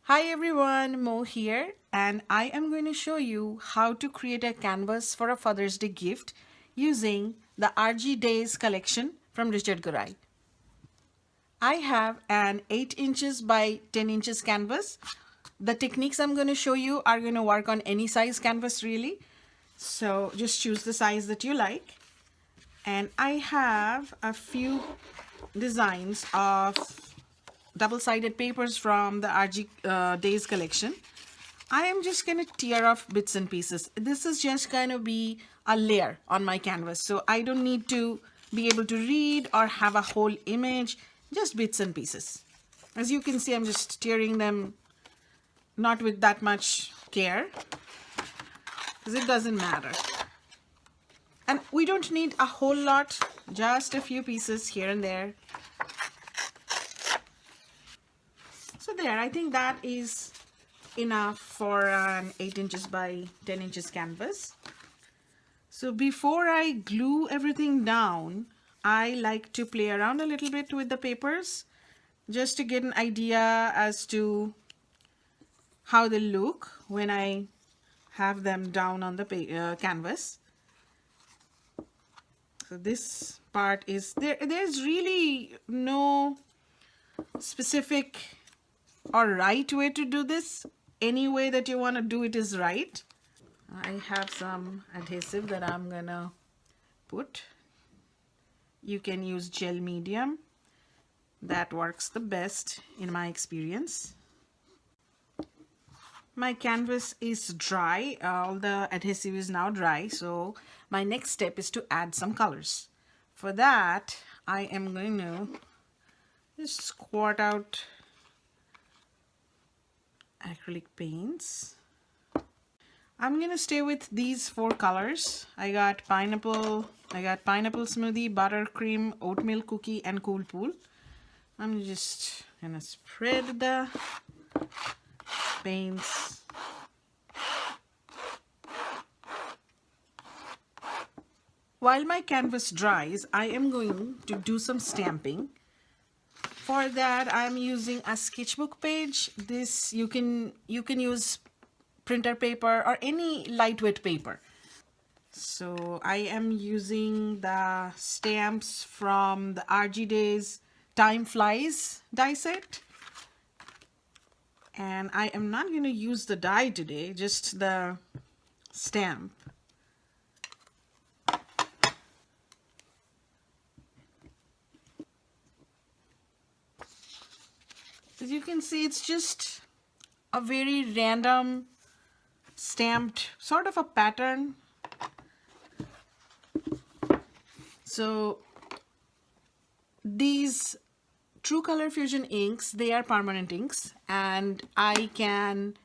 Hi everyone, Mo here, and I am going to show you how to create a canvas for a Father's Day gift using the RG Days collection from Richard Garay. I have an 8 inches by 10 inches canvas. The techniques I'm going to show you are going to work on any size canvas really. So just choose the size that you like. And I have a few designs of double-sided papers from the RG Days collection. I am just going to tear off bits and pieces. This is just going to be a layer on my canvas, so I don't need to be able to read or have a whole image, just bits and pieces. As you can see, I'm just tearing them not with that much care because it doesn't matter. And we don't need a whole lot, just a few pieces here and there. So there, I think that is enough for an 8 inches by 10 inches canvas. So before I glue everything down, I like to play around a little bit with the papers just to get an idea as to how they look when I have them down on the canvas. So this part is there's really no specific or right way to do this. Any way that you want to do it is right. I have some adhesive that I'm gonna put. You can use gel medium. That works the best in my experience. My canvas is dry. All the adhesive is now dry. So my next step is to add some colors. For that, I am going to just squirt out acrylic paints. I'm gonna stay with these 4 colors. I got pineapple smoothie, buttercream, oatmeal cookie, and cool pool. I'm just gonna spread the paints. While my canvas dries, I am going to do some stamping. For that, I'm using a sketchbook page. This you can use printer paper or any lightweight paper. So I am using the stamps from the RG Days Time Flies die set. And I am not going to use the die today, just the stamp. As you can see, it's just a very random stamped sort of a pattern. So these True Color Fusion inks, they are permanent inks, and I can,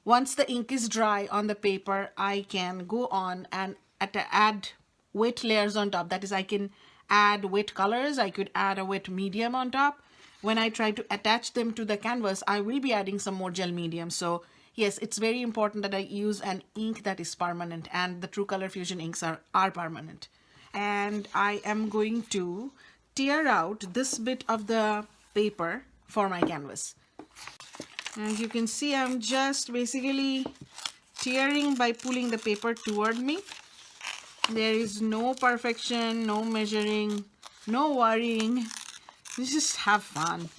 once the ink is dry on the paper, I can go on and add wet layers on top. That is, I can add wet colors, I could add a wet medium on top. When I try to attach them to the canvas, I will be adding some more gel medium. So yes, it's very important that I use an ink that is permanent, and the True Color Fusion inks are permanent. And I am going to tear out this bit of the paper for my canvas. As you can see, I'm just basically tearing by pulling the paper toward me. There is no perfection, no measuring, no worrying. You just have fun.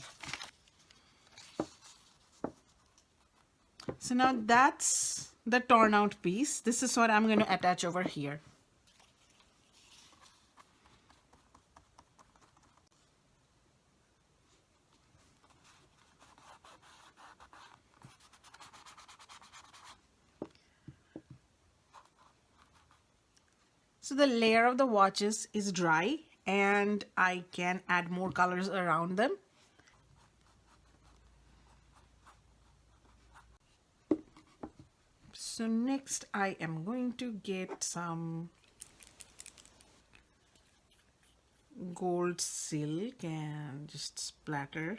So now that's the torn out piece. This is what I'm going to attach over here. So the layer of the watches is dry and I can add more colors around them. So next I am going to get some gold silk and just splatter.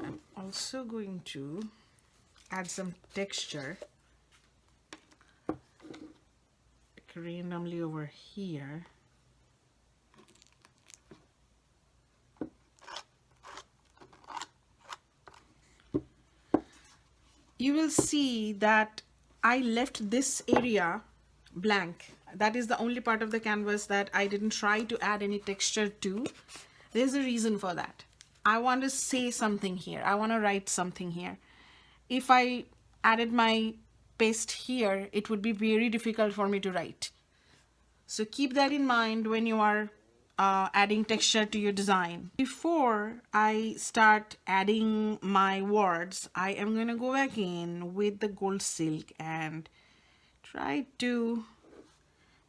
I'm also going to add some texture randomly over here. you will see that I left this area blank. That is the only part of the canvas that I didn't try to add any texture to. There's a reason for that. I want to say something here. I want to write something here. If I added my paste here, it would be very difficult for me to write. So keep that in mind when you are adding texture to your design. Before I start adding my words, I am going to go back in with the gold silk and try to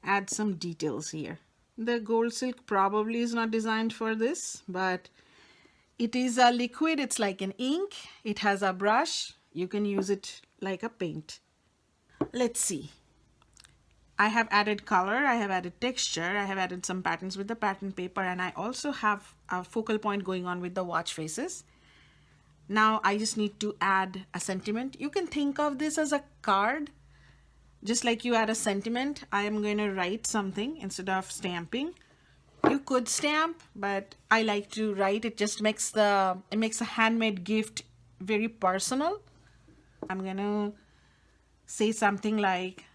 add some details here. The gold silk probably is not designed for this, but it is a liquid. It's like an ink. It has a brush. You can use it like a paint. Let's see. I have added color, I have added texture, I have added some patterns with the pattern paper, and I also have a focal point going on with the watch faces. Now I just need to add a sentiment. You can think of this as a card. Just like you add a sentiment, I am going to write something instead of stamping. You could stamp, but I like to write. It just makes a handmade gift very personal. I'm going to say something like,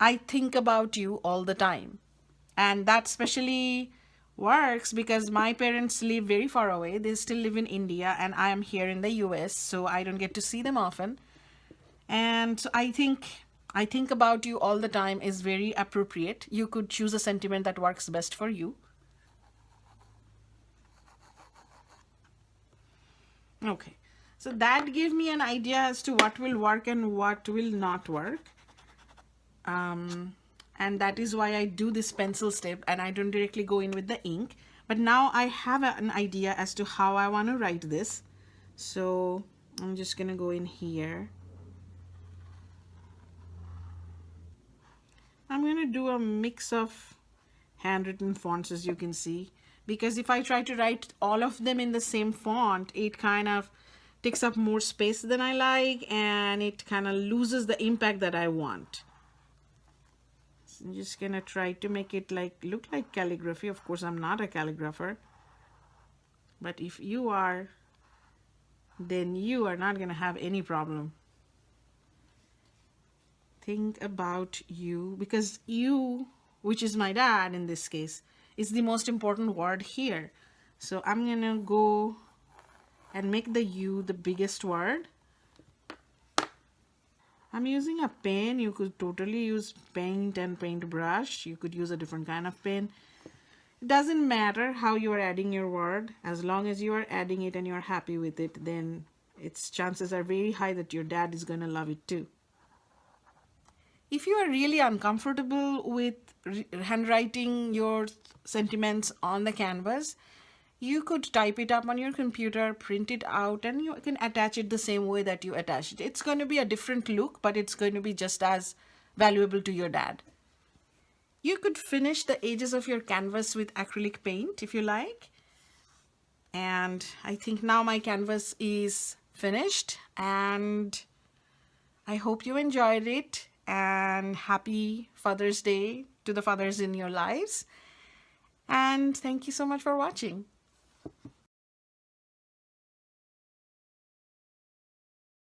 I think about you all the time. And that especially works because my parents live very far away. They still live in India and I am here in the US, so I don't get to see them often. And so I think about you all the time is very appropriate. You could choose a sentiment that works best for you. Okay, so that gave me an idea as to what will work and what will not work. And that is why I do this pencil step and I don't directly go in with the ink. But now I have an idea as to how I want to write this. So I'm just gonna go in here. I'm gonna do a mix of handwritten fonts, as you can see, because if I try to write all of them in the same font, it kind of takes up more space than I like and it kind of loses the impact that I want. I'm just gonna try to make it look like calligraphy. Of course, I'm not a calligrapher, but if you are, then you are not gonna have any problem. Think about you, because you, which is my dad in this case, is the most important word here. So I'm gonna go and make the U the biggest word. I'm using a pen. You could totally use paint and paintbrush. You could use a different kind of pen. It doesn't matter how you are adding your word. As long as you are adding it and you are happy with it, then its chances are very high that your dad is going to love it too. If you are really uncomfortable with handwriting your sentiments on the canvas, you could type it up on your computer, print it out, and you can attach it the same way that you attach it. It's going to be a different look, but it's going to be just as valuable to your dad. You could finish the edges of your canvas with acrylic paint if you like. And I think now my canvas is finished, and I hope you enjoyed it, and happy Father's Day to the fathers in your lives. And thank you so much for watching.